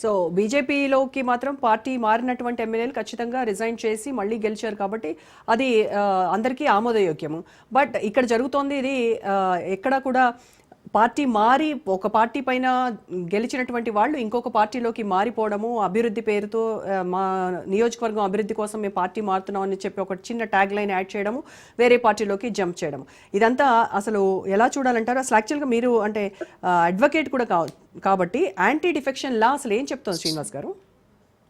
So బీజేపీలోకి మాత్రం party మారినటువంటి ఎమ్మెల్యేలు ఖచ్చితంగా రిజైన్ చేసి మళ్ళీ గెలిచారు కాబట్టి అది అందరికీ ఆమోదయోగ్యము. బట్ ఇక్కడ జరుగుతోంది ఇది ఎక్కడ కూడా పార్టీ మారి ఒక పార్టీ పైన గెలిచినటువంటి వాళ్ళు ఇంకొక పార్టీలోకి మారిపోవడము, అభివృద్ధి పేరుతో మా నియోజకవర్గం అభివృద్ధి కోసం మేము పార్టీ మారుతున్నాం అని చెప్పి ఒక చిన్న ట్యాగ్ లైన్ యాడ్ చేయడము, వేరే పార్టీలోకి జంప్ చేయడము. ఇదంతా అసలు ఎలా చూడాలంటారు? అసలు యాక్చువల్గా మీరు అంటే అడ్వకేట్ కూడా కాబట్టి యాంటీ డిఫెక్షన్ లా అసలు ఏం చెప్తుంది శ్రీనివాస్ గారు?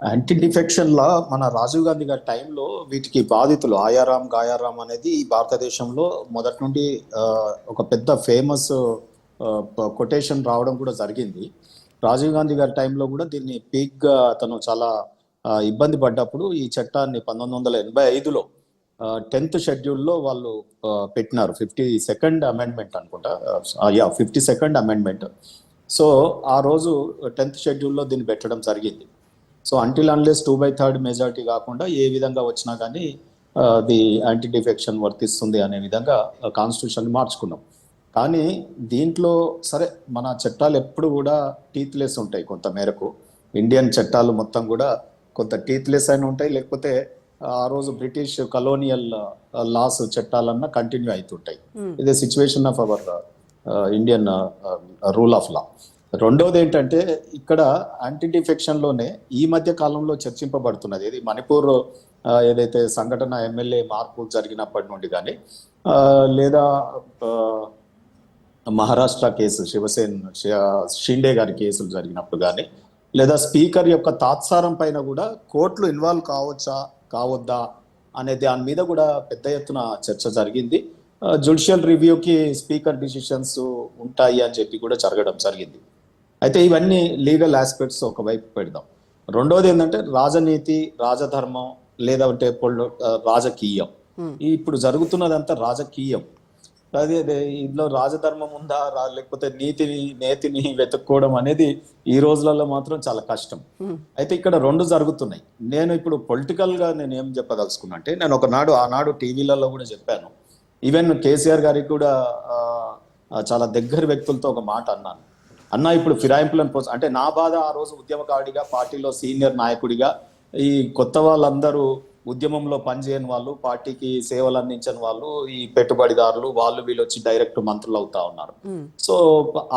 యాంటీ డిఫెక్షన్ లా మన రాజీవ్ గాంధీ గారి టైంలో వీటికి బాధితులు ఆయారాం గాయారాం అనేది భారతదేశంలో మొదటి నుండి ఒక పెద్ద ఫేమస్ కొటేషన్ రావడం కూడా జరిగింది. రాజీవ్ గాంధీ గారి టైంలో కూడా దీన్ని పీక్గా అతను చాలా ఇబ్బంది పడ్డప్పుడు ఈ చట్టాన్ని 1985లో 10th షెడ్యూల్లో వాళ్ళు పెట్టినారు. 52nd అమెండ్మెంట్ అనుకుంటా, 52nd అమెండ్మెంట్. సో ఆ రోజు 10th షెడ్యూల్లో దీన్ని పెట్టడం జరిగింది. సో అంటిల్ అన్లెస్ 2/3 మెజారిటీ కాకుండా ఏ విధంగా వచ్చినా కానీ ది యాంటీ డిఫెక్షన్ వర్తిస్తుంది అనే విధంగా కాన్స్టిట్యూషన్ మార్చుకున్నాం. కానీ దీంట్లో సరే మన చట్టాలు ఎప్పుడు కూడా టీత్లెస్ ఉంటాయి. కొంత మేరకు ఇండియన్ చట్టాలు మొత్తం కూడా కొంత టీత్లెస్ అయినా ఉంటాయి, లేకపోతే ఆ రోజు బ్రిటిష్ కలోనియల్ లాస్ చట్టాలన్నా కంటిన్యూ అవుతుంటాయి. ఇది situation of our Indian rule of law. రెండోది ఏంటంటే ఇక్కడ యాంటీ డిఫెక్షన్లోనే ఈ మధ్య కాలంలో చర్చింపబడుతున్నది ఇది మణిపూర్ ఏదైతే సంఘటన ఎమ్మెల్యే మార్పు జరిగినప్పటి నుండి కానీ లేదా మహారాష్ట్ర కేసు శివసేన షిండే గారి కేసులు జరిగినప్పుడు కానీ లేదా స్పీకర్ యొక్క తాత్సారం పైన కూడా కోర్టులు ఇన్వాల్వ్ కావచ్చా కావద్దా అనే దాని మీద కూడా పెద్ద ఎత్తున చర్చ జరిగింది. జ్యుడిషియల్ రివ్యూకి స్పీకర్ డిసిషన్స్ ఉంటాయి అని చెప్పి కూడా జరగడం జరిగింది. అయితే ఇవన్నీ లీగల్ ఆస్పెక్ట్స్ ఒకవైపు పెడదాం. రెండోది ఏంటంటే రాజనీతి, రాజధర్మం లేదంటే రాజకీయం. ఇప్పుడు జరుగుతున్నదంతా రాజకీయం. అదే ఇందులో రాజధర్మం ఉందా లేకపోతే నేతిని వెతుక్కోవడం అనేది ఈ రోజులలో మాత్రం చాలా కష్టం. అయితే ఇక్కడ రెండు జరుగుతున్నాయి. నేను ఇప్పుడు పొలిటికల్ గా నేను ఏం చెప్పదలుచుకున్నా అంటే, నేను ఆనాడు టీవీలలో కూడా చెప్పాను. ఈవెన్ కేసీఆర్ గారికి కూడా చాలా దగ్గర వ్యక్తులతో ఒక మాట అన్నా ఇప్పుడు ఫిరాయింపులను అంటే నా బాధ ఆ రోజు ఉద్యమకారుడిగా, పార్టీలో సీనియర్ నాయకుడిగా, ఈ కొత్త వాళ్ళందరూ ఉద్యమంలో పనిచేయని వాళ్ళు, పార్టీకి సేవలు అందించని వాళ్ళు, ఈ పెట్టుబడిదారులు వాళ్ళు వీళ్ళు వచ్చి డైరెక్ట్ మంత్రులు అవుతా ఉన్నారు. సో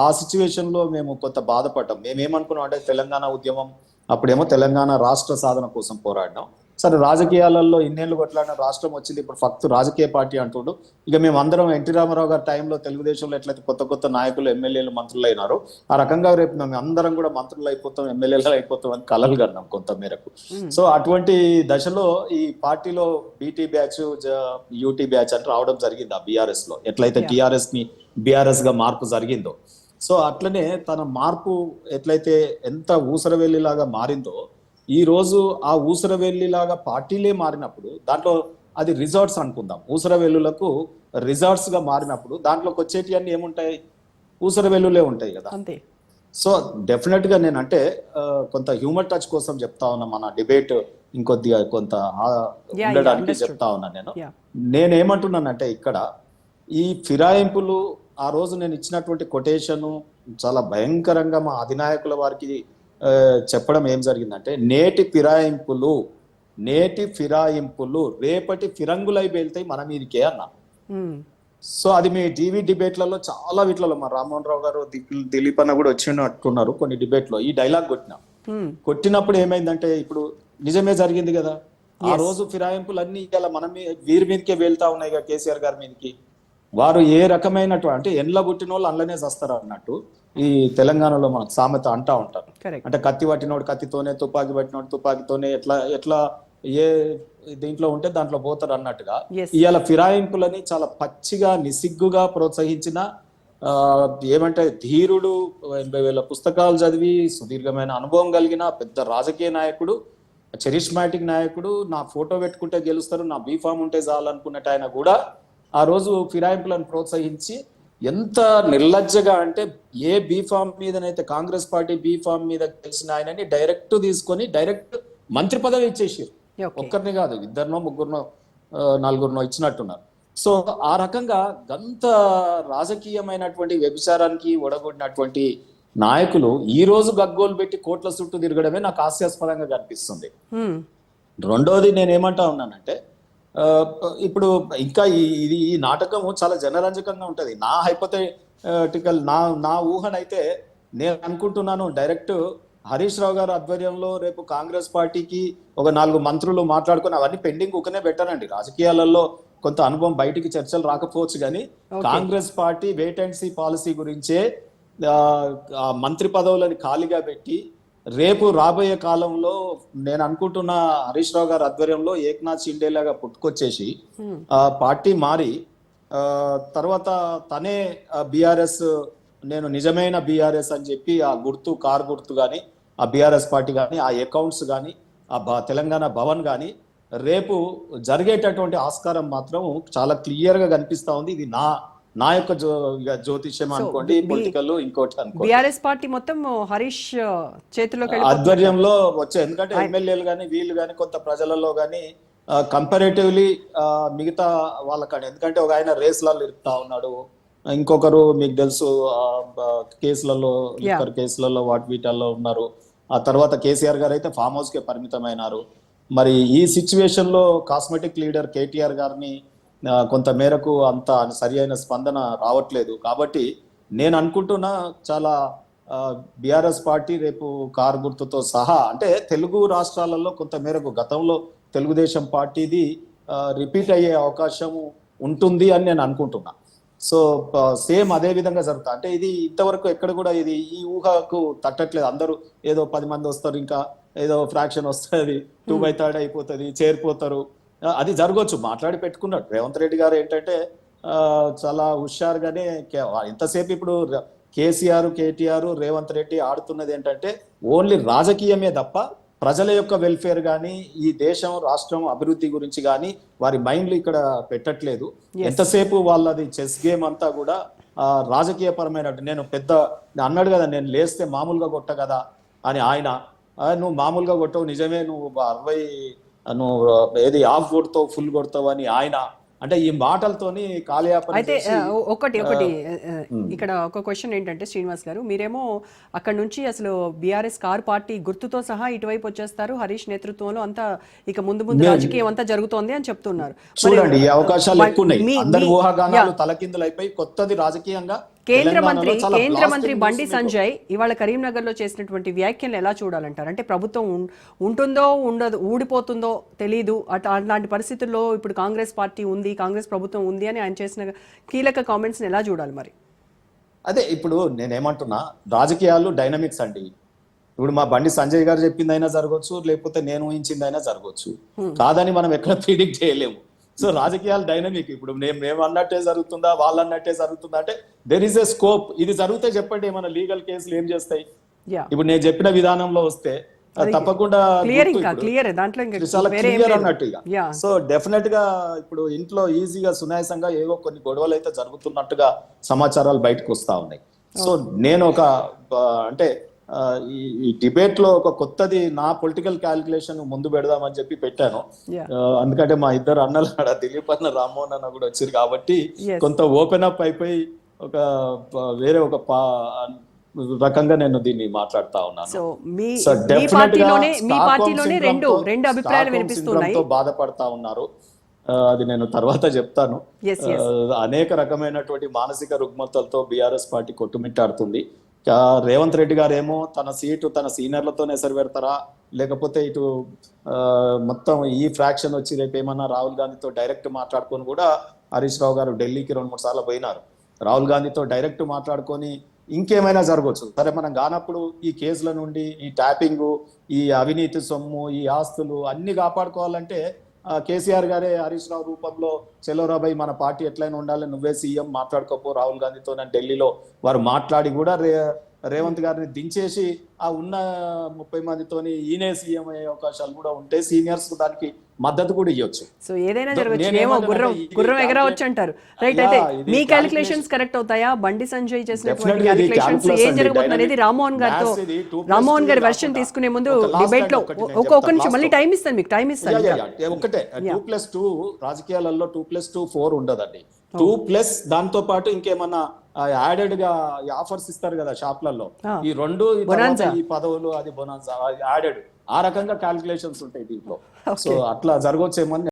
ఆ సిచ్యువేషన్ లో మేము కొంత బాధపడ్డాం. మేమేమనుకున్నాం అంటే తెలంగాణ ఉద్యమం అప్పుడేమో తెలంగాణ రాష్ట్ర సాధన కోసం పోరాడినాం. సరే రాజకీయాలలో ఇన్నేళ్లు కొట్లాడిన రాష్ట్రం వచ్చింది, ఇప్పుడు ఫక్త్ రాజకీయ పార్టీ అంటుండు. ఇక మేము అందరం ఎన్టీ రామారావు గారి టైంలో తెలుగుదేశంలో ఎట్లయితే కొత్త నాయకులు ఎమ్మెల్యేలు మంత్రులు అయినారో ఆ రకంగా రేపు మేము అందరం కూడా మంత్రులు అయిపోతాం, ఎమ్మెల్యేలు అయిపోతాం అని కలలు కన్నాం కొంత మేరకు. సో అటువంటి దశలో ఈ పార్టీలో బీటీ బ్యాచ్, యూటీ బ్యాచ్ అని రావడం జరిగింది. ఆ బీఆర్ఎస్ లో ఎట్లయితే టీఆర్ఎస్ ని బీఆర్ఎస్ గా మార్పు జరిగిందో, సో అట్లనే తన మార్పు ఎట్లయితే ఎంత ఊసరవెల్లిలాగా మారిందో, ఈ రోజు ఆ ఊసరవెల్లిలాగా పార్టీలే మారినప్పుడు దాంట్లో అది రిజార్ట్స్ అనుకుందాం. ఊసరవెల్లులకు రిజార్ట్స్ గా మారినప్పుడు దాంట్లోకి వచ్చేటి అన్ని ఏముంటాయి? ఊసరవెల్లులే ఉంటాయి కదా. సో డెఫినెట్ గా నేనంటే కొంత హ్యూమర్ టచ్ కోసం చెప్తా ఉన్నా, మన డిబేట్ ఇంకొద్దిగా కొంత ఉండడానికి చెప్తా ఉన్నా. నేనేమంటున్నానంటే ఇక్కడ ఈ ఫిరాయింపులు ఆ రోజు నేను ఇచ్చినటువంటి కొటేషను చాలా భయంకరంగా మా అధినాయకుల వారికి చెప్పడం ఏం జరిగిందంటే, నేటి ఫిరాయింపులు రేపటి ఫిరంగులై వెళ్తాయి మన మీదకే అన్నా. సో అది మీ టీవీ డిబేట్లలో చాలా వీటిలలో మా రామ్మోహన్ రావు గారు, దిలీప్ అన్న కూడా వచ్చినట్టున్నారు కొన్ని డిబేట్లో ఈ డైలాగ్ కొట్టినప్పుడు ఏమైందంటే, ఇప్పుడు నిజమే జరిగింది కదా. ఆ రోజు ఫిరాయింపులు అన్ని ఇలా మన వీరి మీదకే వెళ్తా ఉన్నాయి కదా కేసీఆర్ గారి మీదకి. వారు ఏ రకమైనటువంటి అంటే ఎండ్ల పుట్టిన వాళ్ళు అందులోనే చేస్తారు అన్నట్టు ఈ తెలంగాణలో మనకు సామెత అంటా ఉంటారు. అంటే కత్తి పట్టినోడు కత్తితోనే, తుపాకీ పట్టినోడు తుపాకీతోనే, ఎట్లా ఏ దీంట్లో ఉంటే దాంట్లో పోతారు అన్నట్టుగా ఇవాళ ఫిరాయింపులని చాలా పచ్చిగా నిసిగ్గుగా ప్రోత్సహించిన ఏమంటే ధీరుడు, 80,000 పుస్తకాలు చదివి సుదీర్ఘమైన అనుభవం కలిగిన పెద్ద రాజకీయ నాయకుడు, చరిష్మాటిక్ నాయకుడు, నా ఫోటో పెట్టుకుంటే గెలుస్తారు, నా బీఫామ్ ఉంటే చాలనుకున్నట్టు ఆయన కూడా ఆ రోజు ఫిరాయింపులను ప్రోత్సహించి ఎంత నిర్లజ్జగా అంటే, ఏ బీఫామ్ మీదనైతే కాంగ్రెస్ పార్టీ బీఫామ్ మీద గెలిచిన ఆయనని డైరెక్ట్ తీసుకొని డైరెక్ట్ మంత్రి పదవి ఇచ్చేసారు. ఒక్కరిని కాదు, 2 3 4 ఇచ్చినట్టున్నారు. సో ఆ రకంగా గంత రాజకీయమైనటువంటి వ్యభిచారానికి ఒడగొడినటువంటి నాయకులు ఈ రోజు గగ్గోలు పెట్టి కోట్ల చుట్టూ తిరగడమే నాకు హాస్యాస్పదంగా కనిపిస్తుంది. రెండోది నేను ఏమంటా ఉన్నానంటే ఇప్పుడు ఇంకా ఈ నాటకము చాలా జనరంజకంగా ఉంటది. నా హైపోథెటికల్ నా ఊహనైతే నేను అనుకుంటున్నాను, డైరెక్ట్ హరీష్ రావు గారు ఆధ్వర్యంలో రేపు కాంగ్రెస్ పార్టీకి ఒక 4 మంత్రులు మాట్లాడుకుని అవన్నీ పెండింగ్ ఊకనే పెట్టారండి. రాజకీయాలలో కొంత అనుభవం బయటికి చర్చలు రాకపోవచ్చు, కానీ Congress party wait and see policy గురించే మంత్రి పదవులను ఖాళీగా పెట్టి రేపు రాబోయే కాలంలో నేను అనుకుంటున్న హరీష్ రావు గారి ఆధ్వర్యంలో ఏక్నాథ్ షిండే లాగా పుట్టుకొచ్చేసి పార్టీ మారి తర్వాత తనే బీఆర్ఎస్, నేను నిజమైన బీఆర్ఎస్ అని చెప్పి ఆ గుర్తు, కారు గుర్తు కానీ, ఆ బీఆర్ఎస్ పార్టీ కానీ, ఆ అకౌంట్స్ కానీ, ఆ తెలంగాణ భవన్ కానీ రేపు జరిగేటటువంటి ఆస్కారం మాత్రం చాలా క్లియర్ గా కనిపిస్తా ఉంది. ఇది నా యొక్క జ్యోతిష్యం అనుకోండి, పొలిటికల్ ఇంకోటి అనుకోండి. బీఆర్ఎస్ పార్టీ మొత్తం హరీష్ చేతిలోకి ఆధ్వర్యంలో వచ్చే, ఎందుకంటే ఎమ్మెల్యేలు కానీ వీళ్ళు కానీ కొంత ప్రజలలో కానీ కంపారేటివ్లీ మిగతా వాళ్ళకంటే, ఎందుకంటే ఒక ఆయన రేస్లలో ఇరుకుతా ఉన్నాడు, ఇంకొకరు మీకు తెలుసు కేసులలో లిక్కర్ కేసులలో వీటల్లో ఉన్నారు. ఆ తర్వాత కేసీఆర్ గారు అయితే ఫామ్ హౌస్ కే పరిమితమైనారు. మరి ఈ సిచ్యువేషన్ లో కాస్మెటిక్ లీడర్ కేటీఆర్ గారిని కొంత మేరకు అంత సరి అయిన స్పందన రావట్లేదు. కాబట్టి నేను అనుకుంటున్నా చాలా బీఆర్ఎస్ పార్టీ రేపు కారు గుర్తుతో సహా, అంటే తెలుగు రాష్ట్రాలలో కొంత మేరకు గతంలో తెలుగుదేశం పార్టీది రిపీట్ అయ్యే అవకాశం ఉంటుంది అని నేను అనుకుంటున్నా. సో సేమ్ అదే విధంగా జరుగుతా, అంటే ఇది ఇంతవరకు ఎక్కడ కూడా ఇది ఈ ఊహకు తట్టట్లేదు. అందరూ ఏదో 10 మంది వస్తారు, ఇంకా ఏదో ఫ్రాక్షన్ వస్తుంది, 2/3 అయిపోతుంది, చేరిపోతారు, అది జరగవచ్చు. మాట్లాడి పెట్టుకున్నాడు రేవంత్ రెడ్డి గారు. ఏంటంటే చాలా హుషారుగానే ఎంతసేపు ఇప్పుడు కేసీఆర్, కేటీఆర్, రేవంత్ రెడ్డి ఆడుతున్నది ఏంటంటే ఓన్లీ రాజకీయమే తప్ప ప్రజల యొక్క వెల్ఫేర్ కానీ, ఈ దేశం రాష్ట్రం అభివృద్ధి గురించి కానీ వారి మైండ్లు ఇక్కడ పెట్టట్లేదు. ఎంతసేపు వాళ్ళది చెస్ గేమ్ అంతా కూడా రాజకీయ పరమైన. నేను పెద్ద అన్నాడు కదా, నేను లేస్తే మామూలుగా కొట్ట కదా అని ఆయన, నువ్వు మామూలుగా కొట్టవు, నిజమే, నువ్వు 60 నువ్వు ఏది ఆఫ్ కొడతావు, ఫుల్ కొడతావు అని ఆయన, అంటే ఈ మాటలతోని కాలయాపన. అయితే ఒకటి ఇక్కడ ఒక క్వశ్చన్ ఏంటంటే శ్రీనివాస్ గారు, మీరేమో అక్కడ నుంచి అసలు బీఆర్ఎస్ కార్ పార్టీ గుర్తుతో సహా ఇటువైపు వచ్చేస్తారు, హరీష్ నేతృత్వంలో అంతా ఇక ముందు రాజకీయం అంతా జరుగుతోంది అని చెప్తున్నారు. చూడండి, ఈ అవకాశాలు ఎక్కువ ఉన్నాయి. అందరి ఊహాగానాలు తలకిందులైపోయి కొత్తది రాజకీయంగా కేంద్ర మంత్రి బండి సంజయ్ ఇవాళ కరీంనగర్ లో చేసినటువంటి వ్యాఖ్యలు ఎలా చూడాలంటారు? అంటే ప్రభుత్వం ఉంటుందో ఉండదు, ఊడిపోతుందో తెలీదు, అలాంటి పరిస్థితుల్లో ఇప్పుడు కాంగ్రెస్ పార్టీ ఉంది, కాంగ్రెస్ ప్రభుత్వం ఉంది అని ఆయన చేసిన కీలక కామెంట్స్ ఎలా చూడాలి మరి? అదే ఇప్పుడు నేనేమంటున్నా, రాజకీయాలు డైనమిక్స్ అండి. ఇప్పుడు మా బండి సంజయ్ గారు చెప్పిందైనా జరగవచ్చు, లేకపోతే నేను ఊహించిందైనా జరగవచ్చు, కాదని మనం ఎక్కడ ప్రిడిక్ట్ చేయలేము. సో రాజకీయాలు డైనమిక్. ఇప్పుడు మేము అన్నట్టే జరుగుతుందా, వాళ్ళు అన్నట్టే జరుగుతుందా అంటే దెర్ ఈస్ ఎ స్కోప్. ఇది జరిగితే చెప్పండి, ఏమైనా లీగల్ కేసులు ఏం చేస్తాయి? ఇప్పుడు నేను చెప్పిన విధానంలో వస్తే తప్పకుండా చాలా క్లియర్ అన్నట్టు. సో డెఫినెట్ గా ఇప్పుడు ఇంట్లో ఈజీగా సునాయాసంగా ఏవో కొన్ని గొడవలు అయితే జరుగుతున్నట్టుగా సమాచారాలు బయటకు వస్తా ఉన్నాయి. సో నేను ఒక అంటే ఈ డిబేట్ లో ఒక కొత్తది నా పొలిటికల్ క్యాలిక్యులేషన్ ముందు పెడదామని చెప్పి పెట్టాను. ఎందుకంటే మా ఇద్దరు అన్నలు దిలీప్ అన్న, రామ్మోహన్ అన్న కూడా వచ్చారు కాబట్టి కొంత ఓపెన్ అప్ అయిపోయి ఒక వేరే ఒక రకంగా నేను దీన్ని మాట్లాడుతా ఉన్నాను. బాధపడతా ఉన్నారు, అది నేను తర్వాత చెప్తాను. అనేక రకమైనటువంటి మానసిక రుగ్మతలతో బీఆర్ఎస్ పార్టీ కొట్టుమిట్టాడుతుంది. రేవంత్ రెడ్డి గారు ఏమో తన సీటు తన సీనియర్లతోనే ఎసరు పెడతారా, లేకపోతే ఇటు మొత్తం ఈ ఫ్రాక్షన్ వచ్చి రేపు ఏమన్నా రాహుల్ గాంధీతో డైరెక్ట్ మాట్లాడుకొని కూడా, హరీష్ రావు గారు ఢిల్లీకి 2-3 సార్లు పోయినారు, రాహుల్ గాంధీతో డైరెక్ట్ మాట్లాడుకొని ఇంకేమైనా జరగవచ్చు. సరే, మనం కానప్పుడు ఈ కేసుల నుండి, ఈ ట్యాపింగ్, ఈ అవినీతి సొమ్ము, ఈ ఆస్తులు అన్ని కాపాడుకోవాలంటే కేసీఆర్ గారే హరీష్ రావు రూపంలో చెలోరాబాయ్ మన పార్టీ ఎట్లయినా ఉండాలి, నువ్వే సీఎం, మాట్లాడుకోపో రాహుల్ గాంధీతో అని ఢిల్లీలో వారు మాట్లాడి కూడా రేవంత్ గారిని దించేసి ఆ ఉన్న 30 మందితోని ఈయనే సీఎం అయ్యే అవకాశాలు కూడా ఉంటే సీనియర్స్ దానికి మద్దతు కూడా ఇవ్వచ్చు. సో ఏదైనా జరగచ్చు, ఏమో గుర్రం ఎగరవచ్చు అంటారు. రైట్, అయితే మీ క్యాలిక్యులేషన్స్ కరెక్ట్ అవుతాయా? బండి సంజయ్ చేసినటువంటి క్యాలిక్యులేషన్స్ ఏం జరగబోతుంది అనేది రామ్మోహన్ గారి వెర్షన్ తీసుకునే ముందు డిబేట్ లో ఒక్క నిమిషం మళ్ళీ టైం ఇస్తాను, మీకు టైం ఇస్తాను. ఒకటే 2+2 రాజకీయాలలో 2+2 4 ఉండదండి. ప్లస్ దాంతో పాటు ఇంకేమన్నా యాడెడ్ గా ఆఫర్స్ ఇస్తారు కదా షాప్లలో, ఈ రెండు ఈ తర్వాత ఈ పదవులు అది బొనాన్సా యాడెడ్, ఆ రకంగా క్యాల్కులేషన్స్ ఉంటాయి దీంట్లో. సో అట్లా జరగవచ్చేమని